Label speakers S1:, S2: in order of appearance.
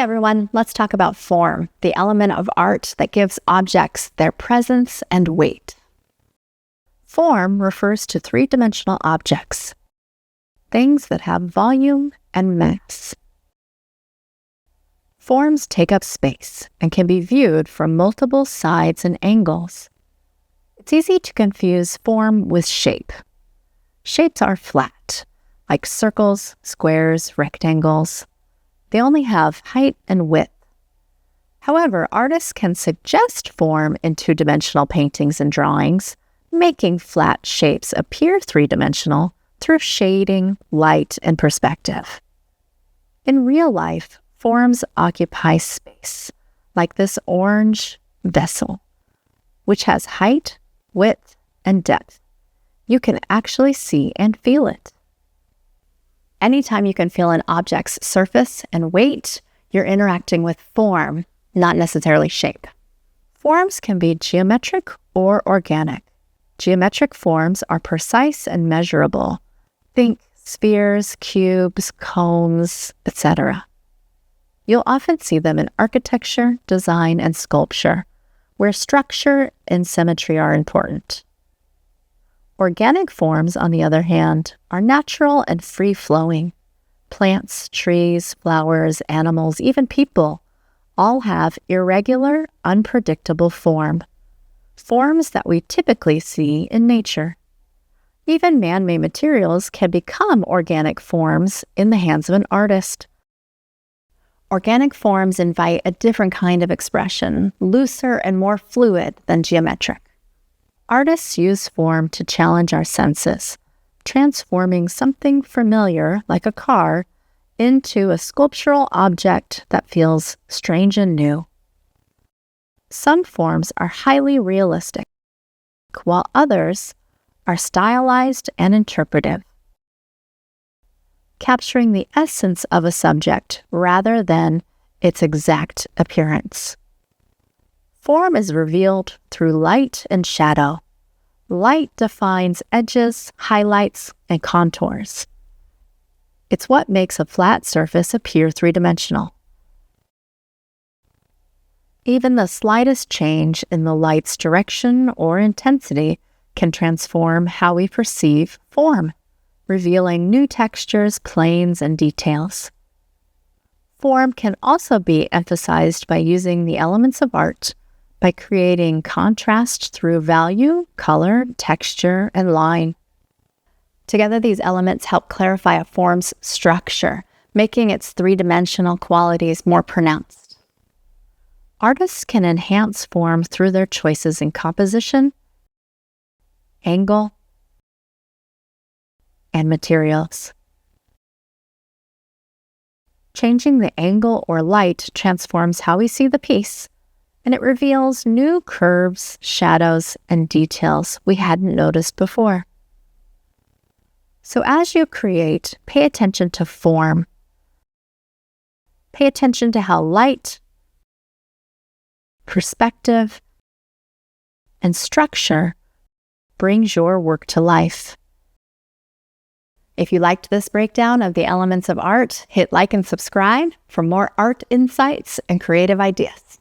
S1: everyone, let's talk about form, the element of art that gives objects their presence and weight. Form refers to three-dimensional objects, things that have volume and mass. Forms take up space and can be viewed from multiple sides and angles. It's easy to confuse form with shape. Shapes are flat, like circles, squares, rectangles. They only have height and width. However, artists can suggest form in two-dimensional paintings and drawings, making flat shapes appear three-dimensional through shading, light, and perspective. In real life, forms occupy space, like this orange vessel, which has height, width, and depth. You can actually see and feel it. Anytime you can feel an object's surface and weight, you're interacting with form, not necessarily shape. Forms can be geometric or organic. Geometric forms are precise and measurable. Think spheres, cubes, cones, etc. You'll often see them in architecture, design, and sculpture, where structure and symmetry are important. Organic forms, on the other hand, are natural and free-flowing. Plants, trees, flowers, animals, even people, all have irregular, unpredictable form. Forms that we typically see in nature. Even man-made materials can become organic forms in the hands of an artist. Organic forms invite a different kind of expression, looser and more fluid than geometric. Artists use form to challenge our senses, transforming something familiar, like a car, into a sculptural object that feels strange and new. Some forms are highly realistic, while others are stylized and interpretive, capturing the essence of a subject rather than its exact appearance. Form is revealed through light and shadow. Light defines edges, highlights, and contours. It's what makes a flat surface appear three-dimensional. Even the slightest change in the light's direction or intensity can transform how we perceive form, revealing new textures, planes, and details. Form can also be emphasized by using the elements of art, by creating contrast through value, color, texture, and line. Together, these elements help clarify a form's structure, making its three-dimensional qualities more pronounced. Artists can enhance form through their choices in composition, angle, and materials. Changing the angle or light transforms how we see the piece, and it reveals new curves, shadows, and details we hadn't noticed before. So as you create, pay attention to form. Pay attention to how light, perspective, and structure brings your work to life. If you liked this breakdown of the elements of art, hit like and subscribe for more art insights and creative ideas.